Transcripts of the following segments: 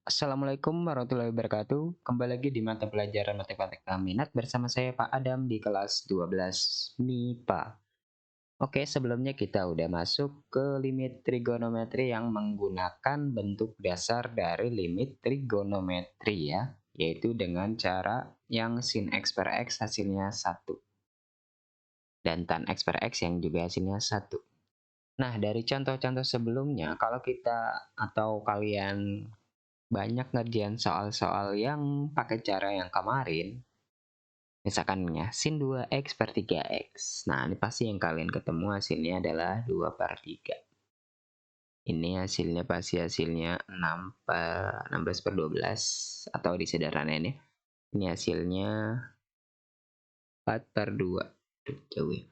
Assalamualaikum warahmatullahi wabarakatuh. Kembali lagi di mata pelajaran Matematika Minat bersama saya Pak Adam di kelas 12 MIPA. Oke, sebelumnya kita udah masuk ke limit trigonometri yang menggunakan bentuk dasar dari limit trigonometri ya, yaitu dengan cara yang sin x per x hasilnya 1 dan tan x per x yang juga hasilnya 1. Nah, dari contoh-contoh sebelumnya, kalau kita atau kalian banyak ngerjain soal-soal yang pakai cara yang kemarin, misalkan ya, sin 2x per 3x. Nah, ini pasti yang kalian ketemu hasilnya adalah 2 per 3. Ini hasilnya pasti hasilnya 16 per 12 atau disederhanain ya. Ini hasilnya 4 per 2. Duh, jauh ya.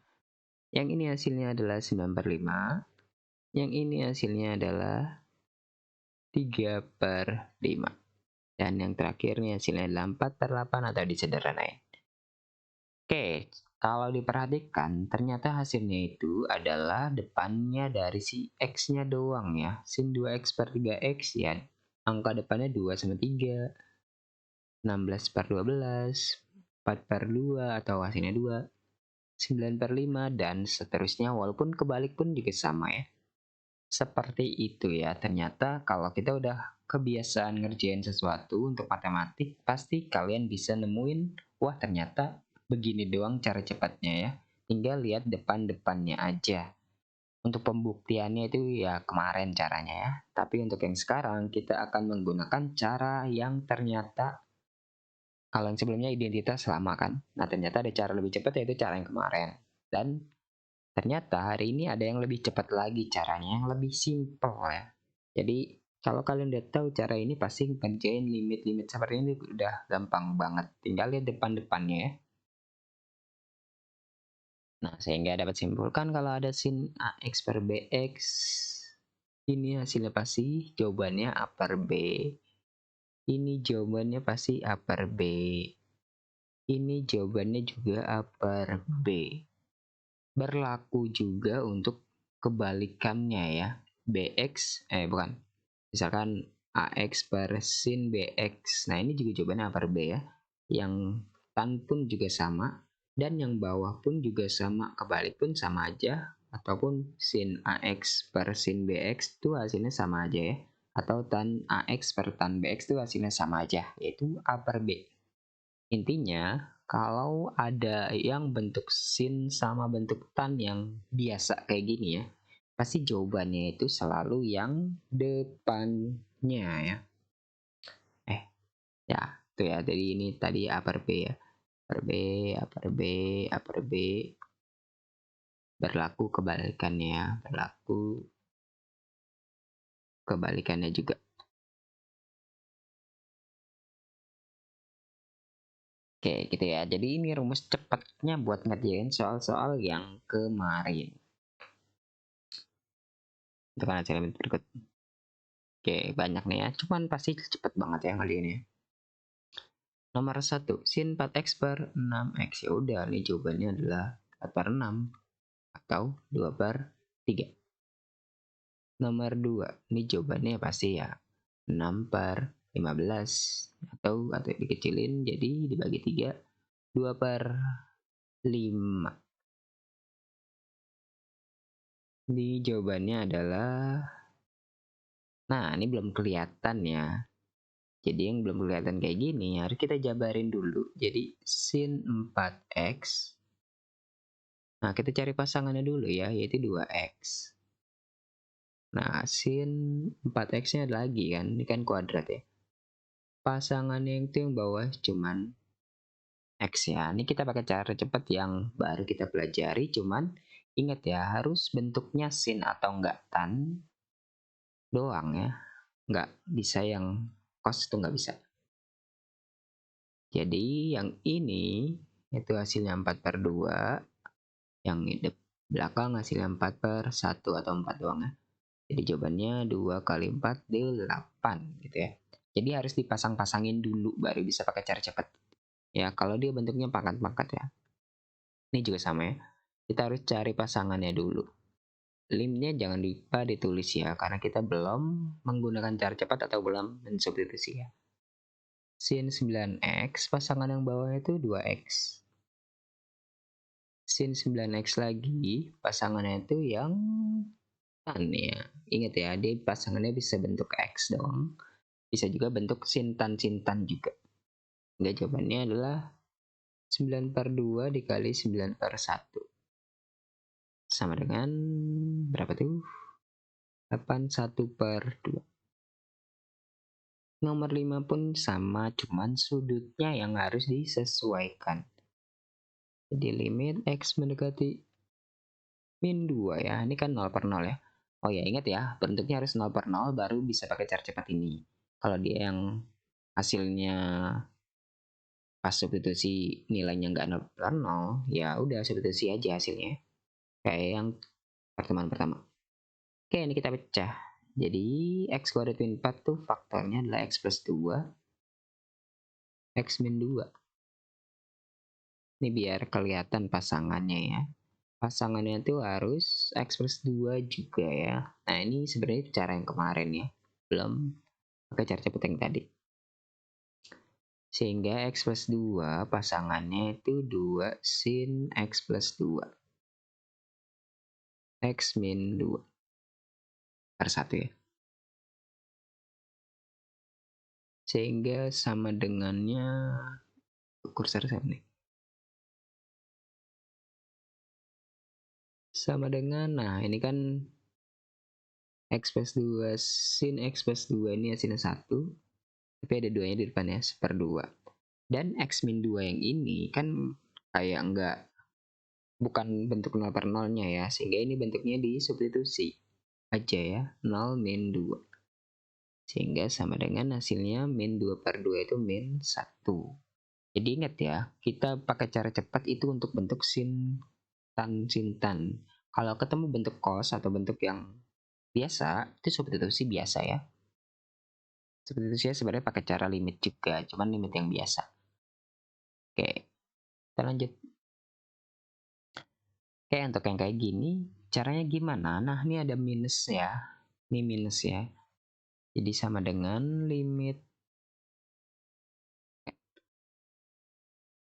Yang ini hasilnya adalah 9 per 5. Yang ini hasilnya adalah 3 per 5. Dan yang terakhir ini hasilnya adalah 4 per 8 atau disederhanain. Oke, kalau diperhatikan ternyata hasilnya itu adalah depannya dari si X-nya doang ya. Sin 2X per 3X ya. Angka depannya 2 sama 3. 16 per 12. 4 per 2 atau hasilnya 2. 9 per 5 dan seterusnya walaupun kebalik pun juga sama ya. Seperti itu ya. Ternyata kalau kita udah kebiasaan ngerjain sesuatu untuk matematik, pasti kalian bisa nemuin, wah ternyata begini doang cara cepatnya ya. Tinggal lihat depan-depannya aja. Untuk pembuktiannya itu ya kemarin caranya ya. Tapi untuk yang sekarang kita akan menggunakan cara yang ternyata kalau yang sebelumnya identitas lama kan. Nah ternyata ada cara lebih cepat yaitu cara yang kemarin. Dan ternyata hari ini ada yang lebih cepat lagi caranya, yang lebih simple ya. Jadi kalau kalian udah tahu cara ini pasti ngerjain limit-limit seperti ini udah gampang banget. Tinggal lihat depan-depannya ya. Nah, sehingga dapat simpulkan kalau ada sin AX per BX, ini hasilnya pasti jawabannya A per B. Ini jawabannya pasti A per B. Ini jawabannya juga A per B. Berlaku juga untuk kebalikannya ya. BX, bukan. Misalkan AX per sin BX. Nah, ini juga jawabannya A per B ya. Yang tan pun juga sama. Dan yang bawah pun juga sama. Kebalik pun sama aja. Ataupun sin AX per sin BX itu hasilnya sama aja ya. Atau tan AX per tan BX itu hasilnya sama aja. Yaitu A per B. Intinya, kalau ada yang bentuk sin sama bentuk tan yang biasa kayak gini ya, pasti jawabannya itu selalu yang depannya ya. Ya, itu ya. Jadi ini tadi A per B ya. Per B, A per B, A per B. Berlaku kebalikannya ya. Berlaku kebalikannya juga. Oke, gitu ya. Jadi ini rumus cepatnya buat ngerjain soal-soal yang kemarin. Untuk hasil berikut. Oke, banyak nih ya. Cuman pasti cepet banget ya ngerjainnya. Nomor 1, sin 4x per 6x. Ya udah, nih jawabannya adalah 4 per 6 atau 2 per 3. Nomor 2, ini jawabannya pasti ya 6 per 15 atau dikecilin jadi dibagi 3 2 per 5. Ini jawabannya adalah, nah ini belum kelihatan ya. Jadi yang belum kelihatan kayak gini harus kita jabarin dulu. Jadi sin 4x. Nah, kita cari pasangannya dulu ya, yaitu 2x. Nah, sin 4x-nya ada lagi kan, ini kan kuadrat ya. Pasangannya itu yang bawah cuman x ya. Ini kita pakai cara cepat yang baru kita pelajari, cuman ingat ya, harus bentuknya sin atau enggak tan doang ya. Enggak bisa yang cos itu enggak bisa. Jadi yang ini itu hasilnya 4 per 2. Yang di belakang hasilnya 4 per 1 atau 4 doang ya. Jadi jawabannya 2 kali 4 8 gitu ya. Jadi harus dipasang-pasangin dulu baru bisa pakai cara cepat. Ya, kalau dia bentuknya pangkat-pangkat ya. Ini juga sama ya. Kita harus cari pasangannya dulu. limnya jangan lupa ditulis ya, karena kita belum menggunakan cara cepat atau belum mensubstitusi ya. Sin 9x, pasangan yang bawahnya itu 2x. Sin 9x lagi, pasangannya itu yang tan ya. Ingat ya, dia pasangannya bisa bentuk x dong. Bisa juga bentuk sin tan juga. Enggak, jawabannya adalah 9/2 dikali 9/1. Sama dengan berapa tuh? 81/2. Nomor 5 pun sama, cuman sudutnya yang harus disesuaikan. Jadi limit x mendekati min 2 ya. Ini kan 0/0 ya. Oh ya, ingat ya, bentuknya harus 0/0 baru bisa pakai cara cepat ini. Kalau dia yang hasilnya pas substitusi nilainya nggak 0/0, ya udah substitusi aja hasilnya. Kayak yang pertemuan pertama. Oke, ini kita pecah. Jadi x kuadrat min 4 tuh faktornya adalah x plus 2, x min 2. Ini biar kelihatan pasangannya ya. Pasangannya itu harus x plus 2 juga ya. Nah, ini sebenarnya cara yang kemarin ya. Belum pakai cara cepat yang tadi. Sehingga x plus 2 pasangannya itu 2 sin x plus 2. X min 2 per 1 ya. Sehingga sama dengannya, kursor saya nih. Sama dengan, nah ini kan x plus 2 sin x plus 2 ini hasilnya 1. Tapi ada 2-nya di depannya, 1/2. Dan x min 2 yang ini kan kayak enggak, bukan bentuk 0/0-nya ya, sehingga ini bentuknya disubstitusi aja ya, 0 min 2. Sehingga sama dengan hasilnya min 2/2 itu min 1. Jadi ingat ya, kita pakai cara cepat itu untuk bentuk sin tan. Kalau ketemu bentuk cos atau bentuk yang biasa, itu substitusi biasa ya. Substitusinya sebenarnya pakai cara limit juga, cuman limit yang biasa. Oke, kita lanjut. Oke, untuk yang kayak gini, caranya gimana? Nah, ini ada minus ya. Ini minus ya. Jadi sama dengan limit.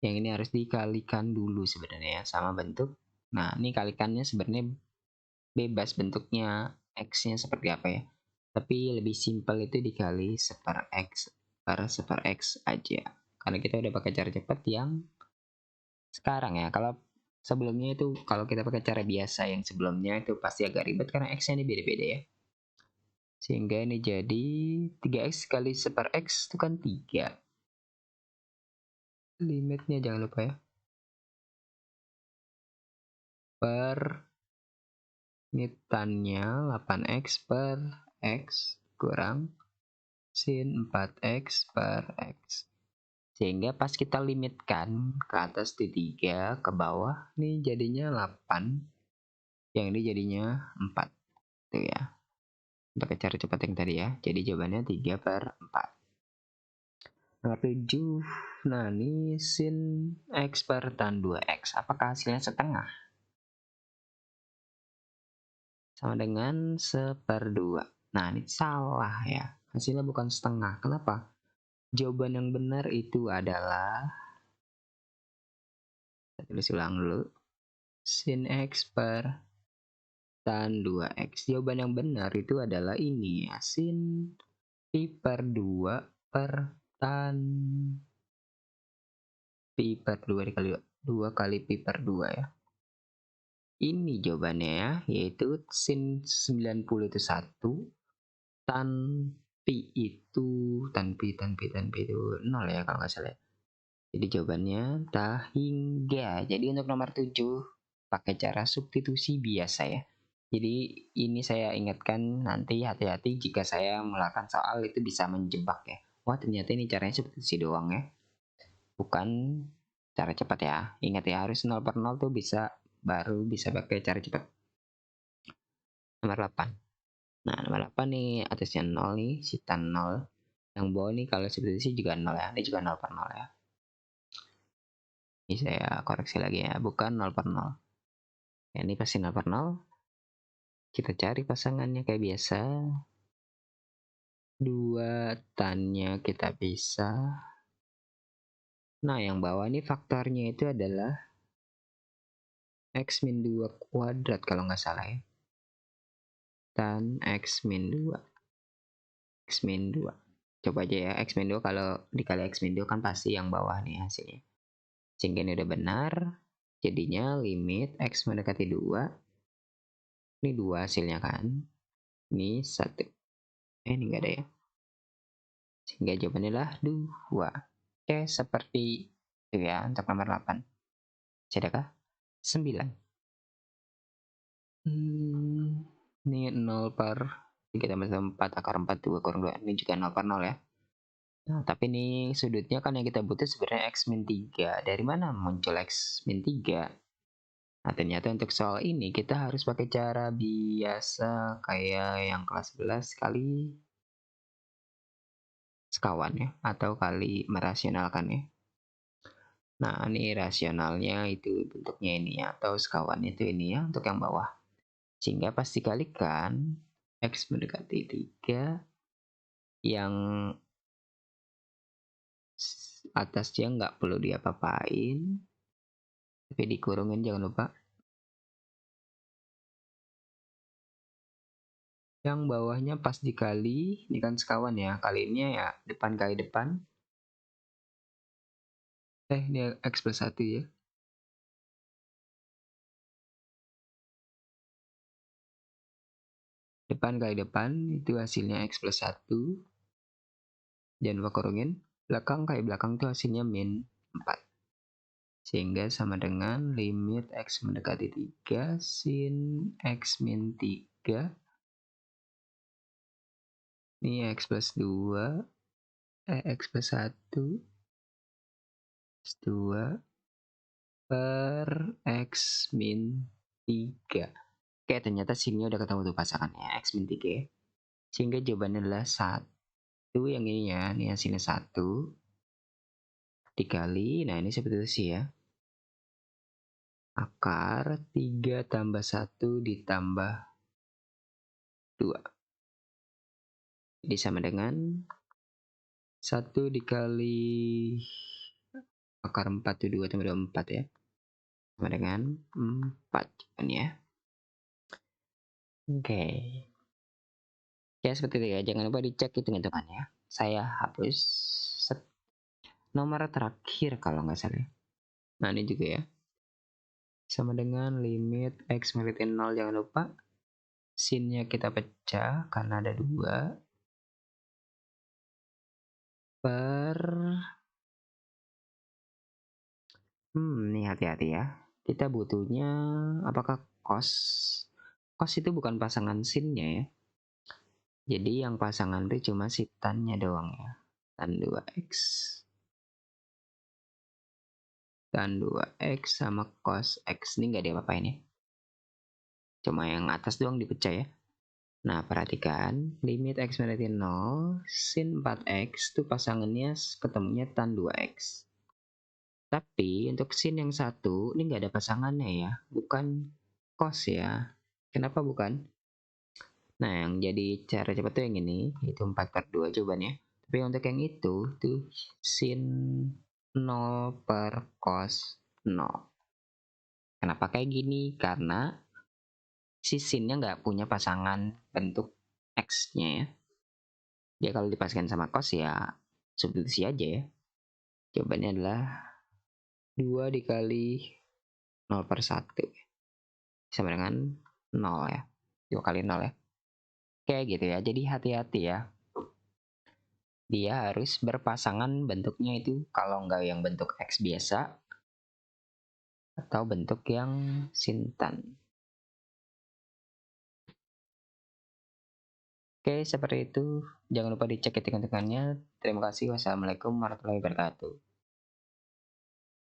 Yang ini harus dikalikan dulu sebenarnya sama bentuk. Nah, ini kalikannya sebenarnya bebas bentuknya, x-nya seperti apa ya. Tapi lebih simpel itu dikali 1/x per 1/x aja. Karena kita udah pakai cara cepat yang sekarang ya. Kalau sebelumnya itu, kalau kita pakai cara biasa yang sebelumnya itu pasti agak ribet karena x-nya ini beda-beda ya. Sehingga ini jadi 3x kali 1/x itu kan 3. Limitnya jangan lupa ya. Per limitannya 8x per x kurang sin 4x per x. Sehingga pas kita limitkan ke atas di 3, ke bawah, ini jadinya 8. Yang ini jadinya 4. Tuh ya. Pakai cara cepat yang tadi ya. Jadi jawabannya 3/4. Nomor 7. Nah, ini sin x per tan 2x. Apakah hasilnya setengah? Sama dengan 1/2. Nah, ini salah ya. Hasilnya bukan setengah. Kenapa? Jawaban yang benar itu adalah, kita tulis ulang dulu, sin x per tan 2x. Jawaban yang benar itu adalah ini ya, sin pi per 2 per tan pi per 2 dikali 2 kali pi per 2 ya. Ini jawabannya ya, yaitu sin 90 itu 1, tan pi itu, tan pi itu 0 ya kalau nggak salah. Jadi jawabannya tahingga. Jadi untuk nomor 7 pakai cara substitusi biasa ya. Jadi ini saya ingatkan, nanti hati-hati jika saya melakukan soal itu bisa menjebak ya. Wah, ternyata ini caranya substitusi doang ya. Bukan cara cepat ya. Ingat ya, harus 0/0 tuh bisa, baru bisa pakai cara cepat. Nomor 8. Nah, nomor 8 nih atasnya 0 nih, si tan 0. Yang bawah nih kalau substitusi juga 0 ya. Ini juga 0/0 ya. Ini saya koreksi lagi ya, bukan 0/0. Ya, ini pasti 0/0. Kita cari pasangannya kayak biasa. 2 tannya kita pisah. Nah, yang bawah ini faktornya itu adalah X min 2 kuadrat kalau nggak salah ya. Tan X min 2. X min 2. Coba aja ya, X min 2 kalau dikali X min 2 kan pasti yang bawah nih hasilnya. Sehingga ini udah benar. Jadinya limit X mendekati 2. Ini 2 hasilnya kan. Ini 1. Ini enggak ada ya. Sehingga jawabannya adalah 2. Oke, seperti itu ya untuk nomor 8. Sedekah 9. Ini 0 per 3 tambah 4 akar 4 2 kurang 2. Ini juga 0 per 0 ya. Nah, tapi ini sudutnya kan yang kita butuh sebenarnya X min 3. Dari mana muncul X min 3? Nah, ternyata untuk soal ini kita harus pakai cara biasa kayak yang kelas 11 kali sekawan ya, atau kali merasionalkan ya. Nah, ini rasionalnya itu bentuknya ini ya, atau sekawan itu ini ya untuk yang bawah. Sehingga pas dikalikan X mendekati 3 yang atasnya nggak perlu diapa-apain, tapi dikurungin jangan lupa. Yang bawahnya pas dikali, ini kan sekawan ya, kalinya ya depan kali depan. Ini X plus 1 ya. Depan kali depan, itu hasilnya X plus 1. Jangan lupa kurungin. Belakang kali belakang itu hasilnya min 4. Sehingga sama dengan limit X mendekati 3 sin X min 3. Ini X plus 2. X plus 1. Plus 2 per X min 3. Oke, ternyata sinnya udah ketemu tuh pasangannya, X min 3. Sehingga jawabannya adalah 1 yang ini ya, ini hasilnya 1 dikali, nah ini seperti itu sih ya. Akar 3 tambah 1 ditambah 2. Jadi sama dengan 1 dikali akar 4 itu 2 tambah 2, 4 ya. Sama dengan 4 ya. Oke. Ya seperti itu ya, jangan lupa dicek hitung-hitungannya. Saya hapus nomor terakhir kalau nggak salah. Nah ini juga ya. Sama dengan limit X mendekati 0, jangan lupa. Sinnya kita pecah karena ada 2. Per ini hati-hati ya. Kita butuhnya apakah cos? Cos itu bukan pasangan sinnya ya. Jadi yang pasangan itu cuma si tannya doang ya. Tan 2x. Tan 2x sama cos x. Ini nggak diapa-apain ya. Cuma yang atas doang dipecah ya. Nah, perhatikan. Limit x mendekati 0. Sin 4x itu pasangannya ketemunya tan 2x. Tapi untuk sin yang satu ini nggak ada pasangannya ya, bukan cos ya. Kenapa bukan? Nah, yang jadi cara cepat tuh yang ini, itu 4 per 2 jawabannya. Tapi untuk yang itu tuh sin 0 per cos 0. Kenapa kayak gini? Karena si sinnya nggak punya pasangan bentuk x-nya ya. Dia kalau dipasangkan sama cos ya substitusi aja ya. Jawabannya adalah 2 dikali 0 per 1 sama dengan 0 ya. 2 kali 0 ya. Kayak gitu ya. Jadi hati-hati ya. Dia harus berpasangan bentuknya itu. Kalau nggak yang bentuk X biasa. Atau bentuk yang sintan. Oke, seperti itu. Jangan lupa dicek hitung-hitungannya. Terima kasih. Wassalamualaikum warahmatullahi wabarakatuh.